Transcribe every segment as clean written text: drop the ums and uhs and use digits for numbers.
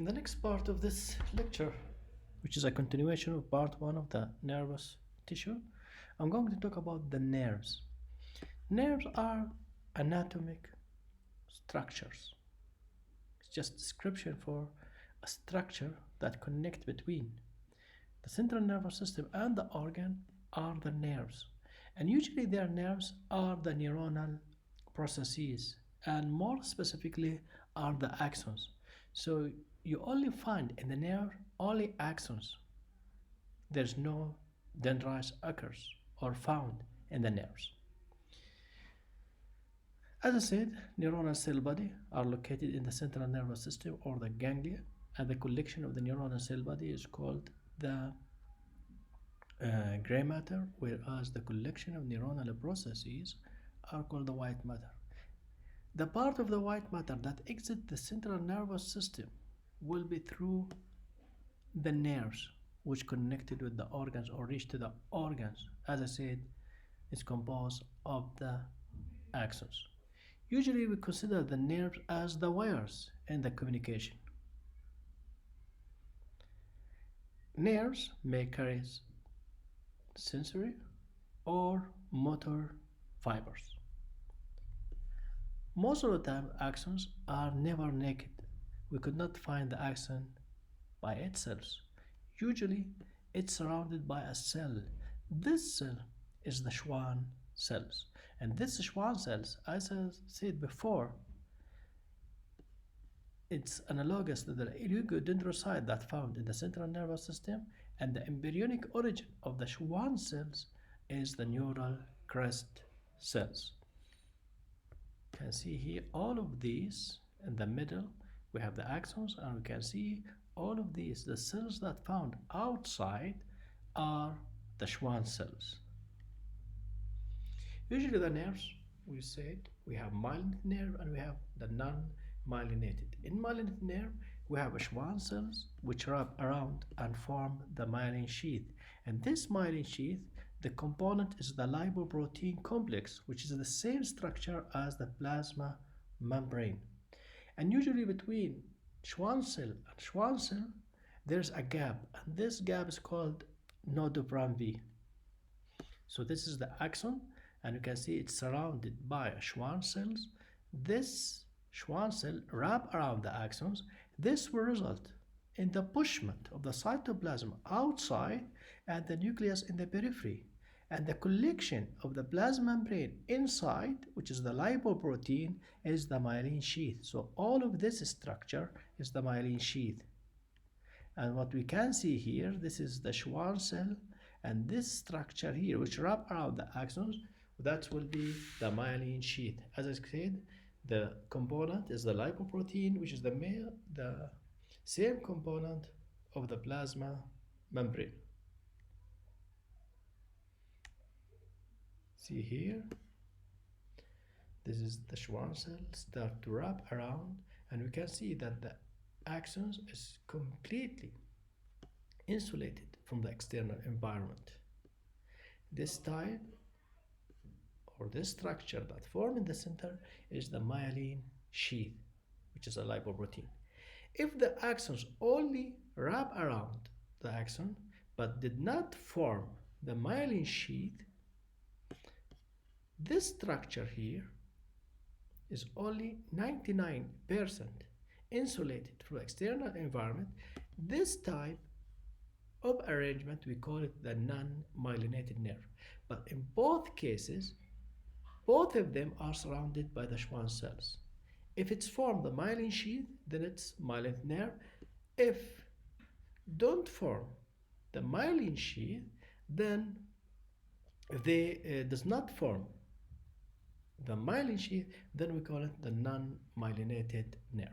In the next part of this lecture, which is a continuation of part 1 of the nervous tissue, I'm going to talk about the nerves. Nerves are anatomic structures. It's just description for a structure that connect between the central nervous system and the organ are the nerves. And usually their nerves are the neuronal processes, and more specifically are the axons. So you only find in the nerve only axons. There's no dendrites occurs or found in the nerves. As I said, neuronal cell body are located in the central nervous system or the ganglia, and the collection of the neuronal cell body is called the gray matter, whereas the collection of neuronal processes are called the white matter. The part of the white matter that exits the central nervous system will be through the nerves, which connected with the organs or reach to the organs. As I said, it's composed of the axons. Usually we consider the nerves as the wires in the communication. Nerves may carry sensory or motor fibers. Most of the time, axons are never naked. We could not find the axon by itself. Usually, it's surrounded by a cell. This cell is the Schwann cells. And this Schwann cells, as I said before, it's analogous to the oligodendrocyte that found in the central nervous system, and the embryonic origin of the Schwann cells is the neural crest cells. You can see here all of these in the middle. We have the axons, and we can see all of these. The cells that found outside are the Schwann cells. Usually the nerves, we said, we have myelinated nerve and we have the non-myelinated. In myelinated nerve, we have Schwann cells which wrap around and form the myelin sheath. And this myelin sheath, the component is the lipoprotein complex, which is the same structure as the plasma membrane. And usually between Schwann cell and Schwann cell, there's a gap, and this gap is called nodopram V. So this is the axon, and you can see it's surrounded by Schwann cells. This Schwann cell wrap around the axons. This will result in the pushment of the cytoplasm outside and the nucleus in the periphery, and the collection of the plasma membrane inside, which is the lipoprotein, is the myelin sheath. So all of this structure is the myelin sheath. And what we can see here, this is the Schwann cell, and this structure here, which wrap around the axons, that will be the myelin sheath. As I said, the component is the lipoprotein, which is the same component of the plasma membrane. See here, this is the Schwann cell start to wrap around, and we can see that the axons is completely insulated from the external environment. This type or this structure that form in the center is the myelin sheath, which is a lipoprotein. If the axons only wrap around the axon but did not form the myelin sheath, this structure here is only 99% insulated from the external environment. This type of arrangement, we call it the non-myelinated nerve. But in both cases, both of them are surrounded by the Schwann cells. If it's formed the myelin sheath, then it's myelinated nerve. If don't form the myelin sheath, then if they does not form the myelin sheath, then we call it the non-myelinated nerve.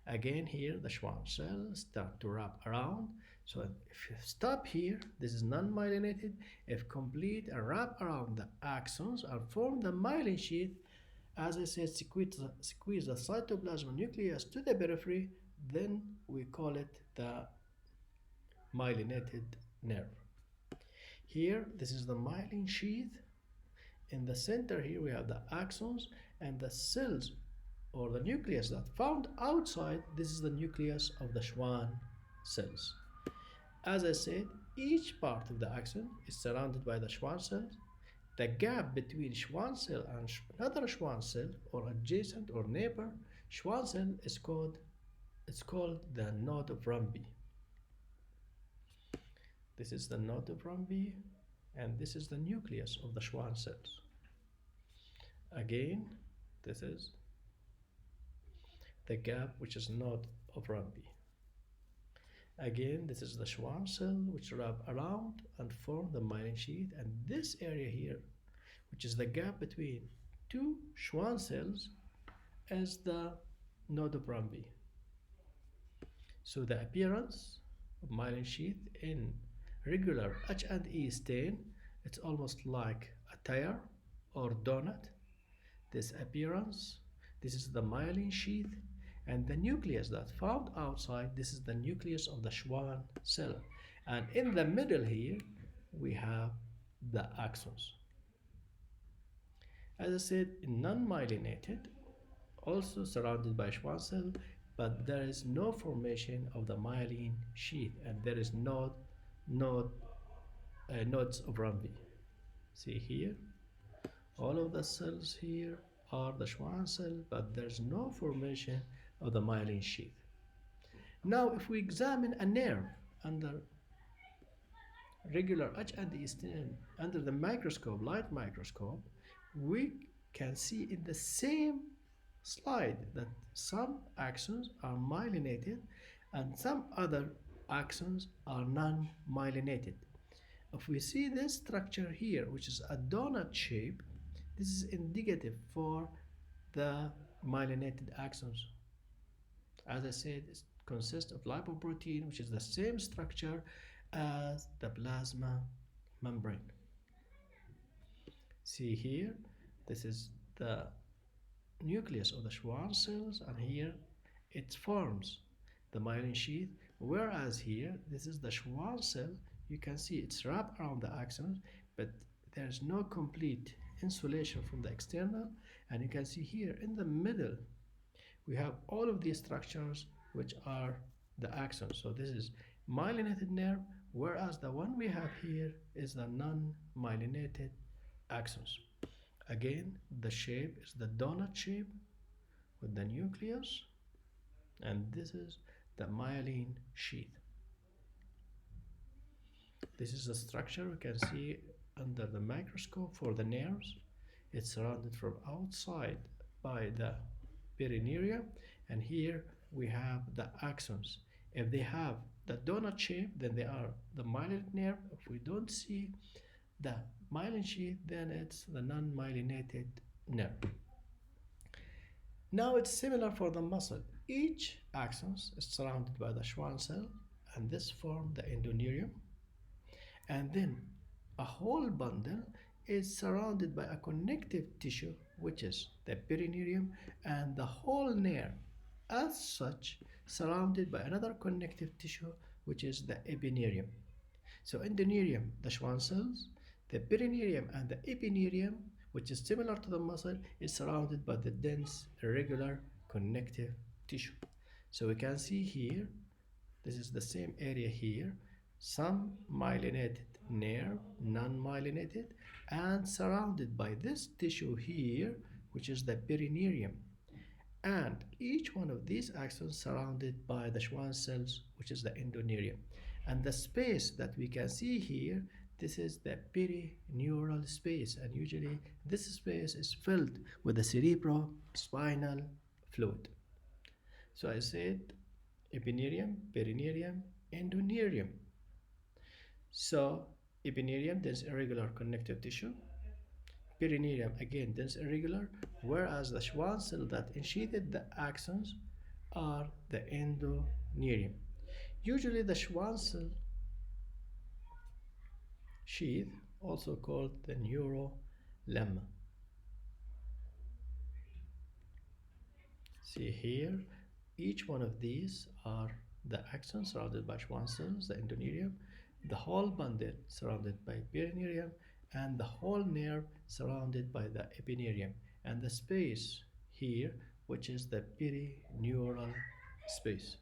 Again, here the Schwann cells start to wrap around. So if you stop here, this is non-myelinated. If complete and wrap around the axons and form the myelin sheath, as I said, squeeze the cytoplasm nucleus to the periphery, then we call it the myelinated nerve. Here, this is the myelin sheath. In the center here, we have the axons, and the cells or the nucleus that found outside, this is the nucleus of the Schwann cells. As I said, each part of the axon is surrounded by the Schwann cells. The gap between Schwann cell and another Schwann cell, or adjacent or neighbor Schwann cell, is called the node of Rumby. This is the node of Rumby, and this is the nucleus of the Schwann cells. Again, this is the gap, which is node of Rumby. Again, this is the Schwann cell, which wrap around and form the myelin sheath, and this area here, which is the gap between two Schwann cells, is the node of Rumby. So the appearance of myelin sheath in regular H&E stain, it's almost like a tire or donut. This appearance, this is the myelin sheath, and the nucleus that found outside, this is the nucleus of the Schwann cell. And in the middle here, we have the axons. As I said, non-myelinated, also surrounded by Schwann cell, but there is no formation of the myelin sheath, and there is nodes of Rumby. See here, all of the cells here are the Schwann cell, but there's no formation of the myelin sheath. Now, if we examine a nerve under regular H&E stain under the microscope, light microscope, we can see in the same slide that some axons are myelinated and some other axons are non-myelinated. If we see this structure here, which is a donut shape, this is indicative for the myelinated axons. As I said, it consists of lipoprotein, which is the same structure as the plasma membrane. See here, this is the nucleus of the Schwann cells, and here it forms the myelin sheath, whereas here, this is the Schwann cell. You can see it's wrapped around the axons, but there's no complete insulation from the external, and you can see here in the middle, we have all of these structures which are the axons. So this is myelinated nerve, whereas the one we have here is the non-myelinated axons. Again, the shape is the donut shape with the nucleus, and this is the myelin sheath. This is the structure we can see under the microscope for the nerves. It's surrounded from outside by the perineum, and here we have the axons. If they have the donut shape, then they are the myelinated nerve. If we don't see the myelin sheath, then it's the non-myelinated nerve. Now it's similar for the muscle. Each axon is surrounded by the Schwann cell, and this forms the endoneurium. And then a whole bundle is surrounded by a connective tissue, which is the perineum, and the whole nerve as such surrounded by another connective tissue, which is the epineurium. So endoneurium, the Schwann cells, the perineum and the epineurium, which is similar to the muscle, is surrounded by the dense irregular connective tissue. So we can see here, this is the same area here, some myelinated nerve, non-myelinated, and surrounded by this tissue here, which is the perineum. And each one of these axons surrounded by the Schwann cells, which is the endoneurium. And the space that we can see here, this is the perineural space, and usually this space is filled with the cerebrospinal fluid. So I said epineurium, perineurium, endoneurium. So epineurium, dense irregular connective tissue. Perineum, again dense irregular, whereas the Schwann cell that sheathed the axons are the endoneurium. Usually the Schwann cell sheath, also called the neurolemma. See here, each one of these are the axons surrounded by Schwann cells, the endoneurium, the whole bundle surrounded by perineum, and the whole nerve surrounded by the epineurium. And the space here which is the perineural space.